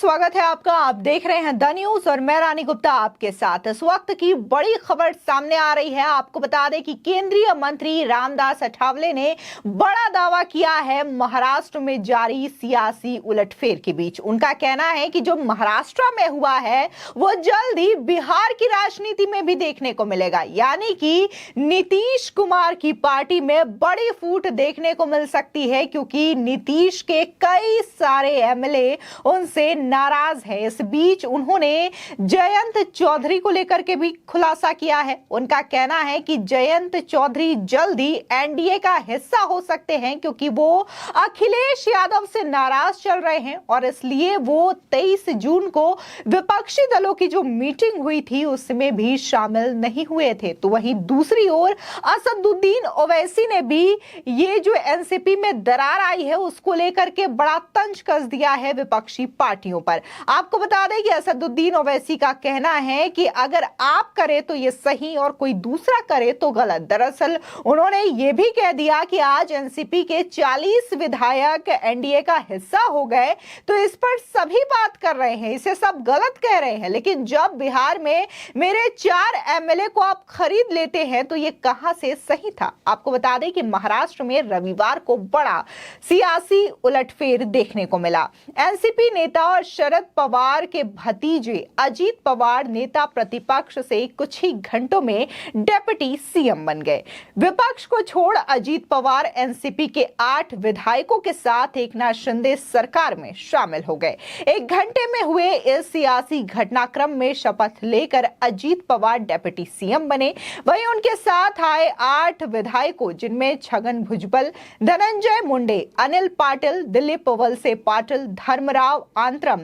स्वागत है आपका। आप देख रहे हैं द न्यूज और मैं रानी गुप्ता आपके साथ। इस वक्त की बड़ी खबर सामने आ रही है। आपको बता दें कि केंद्रीय मंत्री रामदास अठावले ने बड़ा दावा किया है महाराष्ट्र में जारी सियासी उलटफेर के बीच। उनका कहना है कि जो महाराष्ट्र में हुआ है वो जल्द ही बिहार की राजनीति में भी देखने को मिलेगा, यानी कि नीतीश कुमार की पार्टी में बड़ी फूट देखने को मिल सकती है, क्योंकि नीतीश के कई सारे एमएलए उनसे नाराज है। इस बीच उन्होंने जयंत चौधरी को लेकर के भी खुलासा किया है। उनका कहना है कि जयंत चौधरी जल्द ही एनडीए का हिस्सा हो सकते हैं, क्योंकि वो अखिलेश यादव से नाराज चल रहे हैं और इसलिए वो 23 जून को विपक्षी दलों की जो मीटिंग हुई थी उसमें भी शामिल नहीं हुए थे। तो वहीं दूसरी ओर असदुद्दीन ओवैसी ने भी ये जो एनसीपी में दरार आई है उसको लेकर के बड़ा तंज कस दिया है विपक्षी पार्टियों पर। आपको बता दें कि असदुद्दीन ओवैसी का कहना है कि अगर आप करें तो ये सही और कोई दूसरा करे तो गलत। दरअसल उन्होंने ये भी कह दिया कि आज एनसीपी के 40 विधायक एनडीए का हिस्सा हो गए तो इस पर सभी बात कर रहे हैं, इसे सब गलत कह रहे हैं, लेकिन जब बिहार में मेरे 4 एमएलए को आप खरीद लेते हैं तो ये कहां से सही था। आपको बता दें कि महाराष्ट्र में रविवार को बड़ा सियासी उलटफेर देखने को मिला। एनसीपी नेता और शरद पवार के भतीजे अजीत पवार नेता प्रतिपक्ष से कुछ ही घंटों में डेप्यूटी सीएम बन गए। विपक्ष को छोड़ अजीत पवार एनसीपी के 8 विधायकों के साथ एकनाथ शिंदे सरकार में शामिल हो गए। 1 घंटे में हुए इस सियासी घटनाक्रम में शपथ लेकर अजीत पवार डेप्यूटी सीएम बने। वहीं उनके साथ आए 8 विधायकों, जिनमें छगन भुजबल, धनंजय मुंडे, अनिल पाटिल, दिलीप वलसे पाटिल, धर्मराव आंत्रम,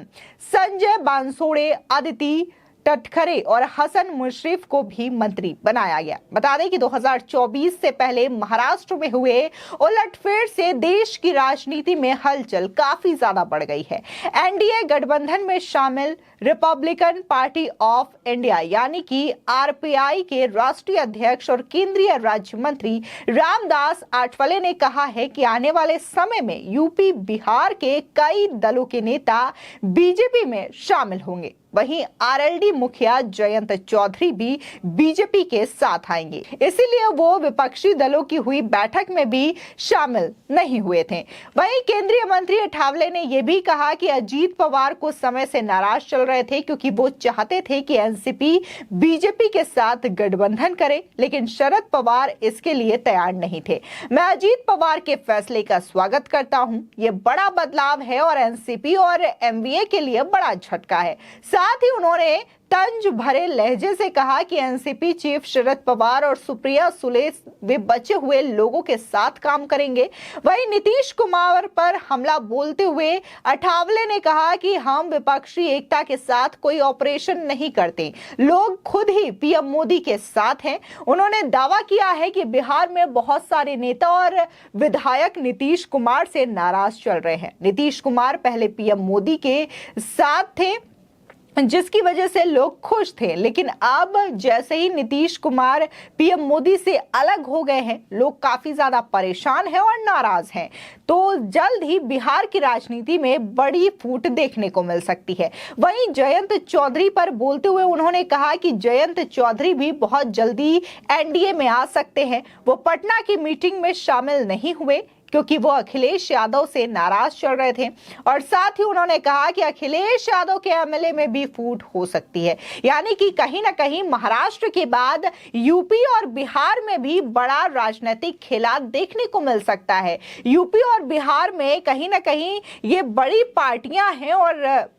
संजय बांसोड़े, अदिति तटखरे और हसन मुशर्रफ को भी मंत्री बनाया गया। बता दें कि 2024 से पहले महाराष्ट्र में हुए उलटफेर से देश की राजनीति में हलचल काफी ज्यादा बढ़ गई है। एनडीए गठबंधन में शामिल रिपब्लिकन पार्टी ऑफ इंडिया यानी कि आरपीआई के राष्ट्रीय अध्यक्ष और केंद्रीय राज्य मंत्री रामदास आठवले ने कहा है कि आने वाले समय में यूपी बिहार के कई दलों के नेता बीजेपी में शामिल होंगे। वहीं आरएलडी मुखिया जयंत चौधरी भी बीजेपी के साथ आएंगे, इसीलिए वो विपक्षी दलों की हुई बैठक में भी शामिल नहीं हुए थे। वहीं केंद्रीय मंत्री अठावले ने यह भी कहा कि अजीत पवार को समय से नाराज चल रहे थे, क्योंकि वो चाहते थे कि एनसीपी बीजेपी के साथ गठबंधन करे, लेकिन शरद पवार इसके लिए तैयार नहीं थे। मैं अजीत पवार के फैसले का स्वागत करता हूं, ये बड़ा बदलाव है और एनसीपी और एमवीए के लिए बड़ा झटका है। साथ ही उन्होंने तंज भरे लहजे से कहा कि एनसीपी चीफ शरद पवार और सुप्रिया सुले वे बचे हुए लोगों के साथ काम करेंगे। वहीं नीतीश कुमार पर हमला बोलते हुए अठावले ने कहा कि हम विपक्षी एकता के साथ कोई ऑपरेशन नहीं करते, लोग खुद ही पीएम मोदी के साथ हैं। उन्होंने दावा किया है कि बिहार में बहुत सारे नेता और विधायक नीतीश कुमार से नाराज चल रहे हैं। नीतीश कुमार पहले पीएम मोदी के साथ थे, जिसकी वजह से लोग खुश थे, लेकिन अब जैसे ही नीतीश कुमार पीएम मोदी से अलग हो गए हैं, लोग काफी ज्यादा परेशान हैं और नाराज हैं। तो जल्द ही बिहार की राजनीति में बड़ी फूट देखने को मिल सकती है। वहीं जयंत चौधरी पर बोलते हुए उन्होंने कहा कि जयंत चौधरी भी बहुत जल्दी एनडीए में आ सकते हैं। वो पटना की मीटिंग में शामिल नहीं हुए क्योंकि वो अखिलेश यादव से नाराज चल रहे थे, और साथ ही उन्होंने कहा कि अखिलेश यादव के एमएलए में भी फूट हो सकती है, यानी कि कहीं ना कहीं महाराष्ट्र के बाद यूपी और बिहार में भी बड़ा राजनीतिक खेला देखने को मिल सकता है। यूपी और बिहार में कहीं ना कहीं ये बड़ी पार्टियां हैं और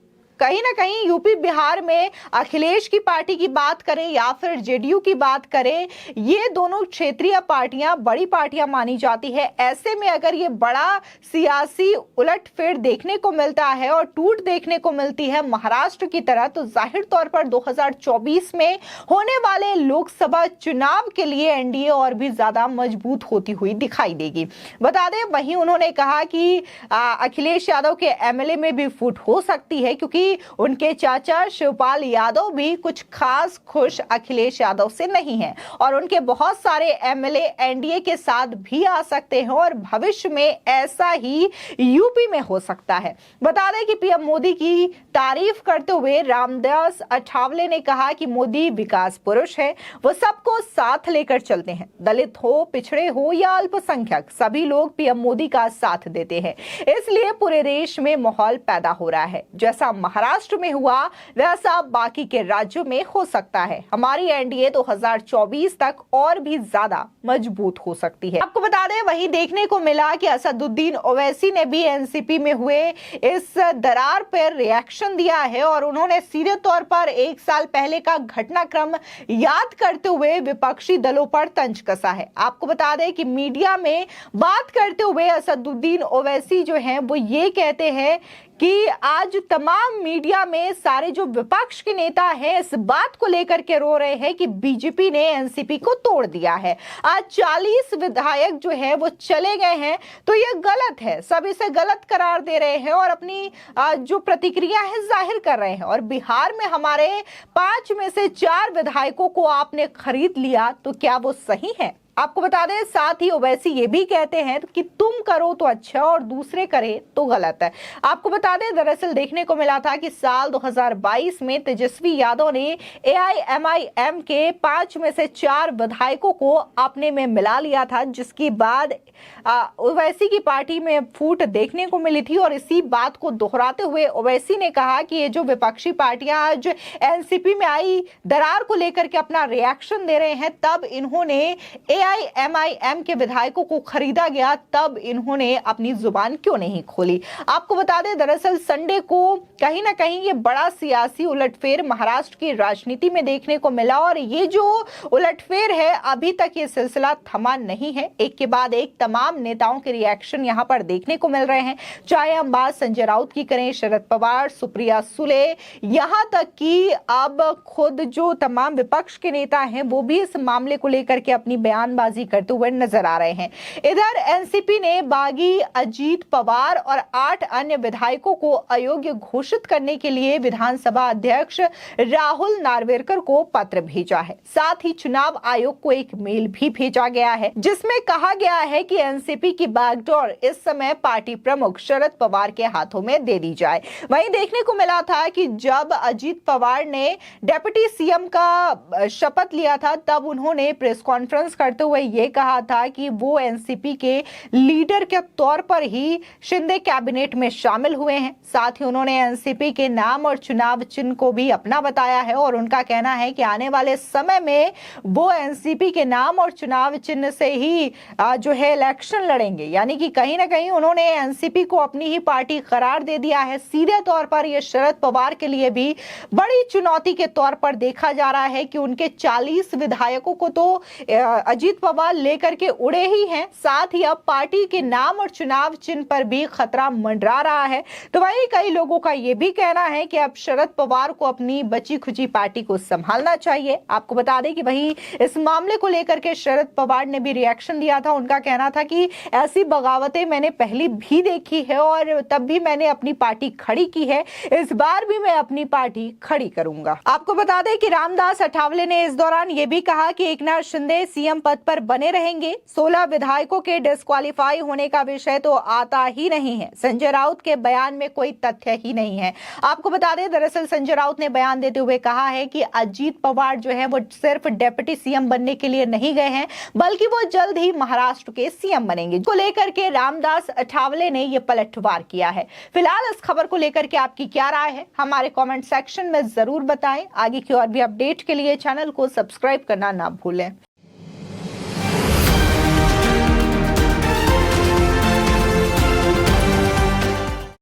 कहीं ना कहीं यूपी बिहार में अखिलेश की पार्टी की बात करें या फिर जेडीयू की बात करें, ये दोनों क्षेत्रीय पार्टियां बड़ी पार्टियां मानी जाती है। ऐसे में अगर ये बड़ा सियासी उलटफेर देखने को मिलता है और टूट देखने को मिलती है महाराष्ट्र की तरह, तो जाहिर तौर पर 2024 में होने वाले लोकसभा चुनाव के लिए एनडीए और भी ज्यादा मजबूत होती हुई दिखाई देगी। बता दें, वहीं उन्होंने कहा कि अखिलेश यादव के एमएलए में भी फूट हो सकती है, क्योंकि कि उनके चाचा शिवपाल यादव भी कुछ खास खुश अखिलेश यादव से नहीं है और उनके बहुत सारे एमएलए एनडीए के साथ भी आ सकते हैं और भविष्य में ऐसा ही यूपी में हो सकता है। बता दें कि पीएम मोदी की तारीफ करते हुए रामदास अठावले ने कहा कि मोदी विकास पुरुष है, वो सबको साथ लेकर चलते हैं, दलित हो, पिछड़े हो या अल्पसंख्यक, सभी लोग पीएम मोदी का साथ देते हैं, इसलिए पूरे देश में माहौल पैदा हो रहा है। जैसा महाराष्ट्र में हुआ वैसा बाकी के राज्यों में हो सकता है। हमारी एनडीए 2024 तक और भी ज्यादा मजबूत हो सकती है। आपको बता दें, वहीं देखने को मिला कि असदुद्दीन ओवैसी ने भी एनसीपी में हुए इस दरार पर रिएक्शन दिया है और उन्होंने सीधे तौर पर 1 साल पहले का घटनाक्रम याद करते हुए विपक्षी दलों पर तंज कसा है। आपको बता दें कि मीडिया में बात करते हुए असदुद्दीन ओवैसी जो हैं वो ये कहते हैं कि आज तमाम मीडिया में सारे जो विपक्ष के नेता हैं इस बात को लेकर के रो रहे हैं कि बीजेपी ने एनसीपी को तोड़ दिया है। आज 40 विधायक जो है वो चले गए हैं, तो ये गलत है, सब इसे गलत करार दे रहे हैं और अपनी जो प्रतिक्रिया है जाहिर कर रहे हैं। और बिहार में हमारे 5 में से 4 विधायकों को आपने खरीद लिया, तो क्या वो सही है? आपको बता दें, साथ ही ओवैसी ये भी कहते हैं कि तुम करो तो अच्छा और दूसरे करे तो गलत है। आपको बता दें, दरअसल देखने को मिला था कि साल 2022 में तेजस्वी यादव ने एआईएमआईएम के 5 में से 4 विधायकों को अपने में मिला लिया था, जिसके बाद ओवैसी की पार्टी में फूट देखने को मिली थी। और इसी बात को दोहराते हुए ओवैसी ने कहा कि ये जो विपक्षी पार्टियां आज एनसीपी में आई दरार को लेकर के अपना रिएक्शन दे रहे हैं, तब इन्होंने एआईएमआईएम के विधायकों को खरीदा गया, तब इन्होंने अपनी जुबान क्यों नहीं खोली। आपको बता दें, दरअसल संडे को कहीं ना कहीं ये बड़ा सियासी उलटफेर महाराष्ट्र की राजनीति में देखने को मिला और ये जो उलटफेर है अभी तक ये सिलसिला थमा नहीं है। एक के बाद एक तमाम नेताओं के रिएक्शन यहां पर देखने को मिल रहे हैं, चाहे हम बात संजय राउत की करें, शरद पवार, सुप्रिया सुले, यहां तक कि अब खुद जो तमाम विपक्ष के नेता हैं वो भी इस मामले को लेकर के अपनी बयानबाजी करते हुए नजर आ रहे हैं। इधर एनसीपी ने बागी अजीत पवार और 8 अन्य विधायकों को अयोग्य घोषित करने के लिए विधानसभा अध्यक्ष राहुल नार्वेकर को पत्र भेजा है। साथ ही चुनाव आयोग को एक मेल भी भेजा गया है, जिसमें कहा गया है कि एनसीपी की बैकडोर इस समय पार्टी प्रमुख शरद पवार के हाथों में दे दी जाए। वहीं देखने को मिला था कि जब अजीत पवार ने डेप्यूटी सीएम का शपथ लिया था, तब उन्होंने प्रेस कॉन्फ्रेंस करते हुए ये कहा था कि वो एनसीपी के लीडर के तौर पर ही शिंदे कैबिनेट में शामिल हुए हैं। साथ ही उन्होंने एनसीपी के नाम और चुनाव चिन्ह को भी अपना बताया है और उनका कहना है कि आने वाले समय में वो एनसीपी के नाम और चुनाव चिन्ह से ही जो है इलेक्शन लड़ेंगे। यानी कि कहीं ना कहीं उन्होंने एनसीपी को अपनी ही पार्टी करार दे दिया है। सीधे तौर पर यह शरद पवार के लिए भी बड़ी चुनौती के तौर पर देखा जा रहा है कि उनके 40 विधायकों को तो अजीत पवार लेकर के उड़े ही हैं, साथ ही अब पार्टी के नाम और चुनाव चिन्ह पर भी खतरा मंडरा रहा है। तो वहीं कई लोगों का यह भी कहना है कि अब शरद पवार को अपनी बची खुची पार्टी को संभालना चाहिए। आपको बता दें कि वहीं इस मामले को लेकर के शरद पवार ने भी रिएक्शन दिया था। उनका कहना था कि ऐसी बगावतें मैंने पहले भी देखी है और तब भी मैंने अपनी पार्टी खड़ी की है, इस बार भी मैं अपनी पार्टी खड़ी करूंगा। आपको बता दें कि रामदास अठावले ने इस दौरान यह भी कहा कि एकनाथ शिंदे सीएम पद पर बने रहेंगे। 16 विधायकों के डिस्क्वालीफाई होने का विषय तो आता ही नहीं है। संजय राउत के बयान में कोई तथ्य ही नहीं है। आपको बता दें, दरअसल संजय राउत ने बयान देते हुए कहा है कि अजीत पवार जो है वो सिर्फ डिप्टी सीएम बनने के लिए नहीं गए हैं, बल्कि वो जल्द ही महाराष्ट्र के सीएम बनेंगे। को लेकर के रामदास अठावले ने यह पलटवार किया है। फिलहाल इस खबर को लेकर के आपकी क्या राय है, हमारे कमेंट सेक्शन में जरूर बताएं। आगे की और भी अपडेट के लिए चैनल को सब्सक्राइब करना ना भूलें।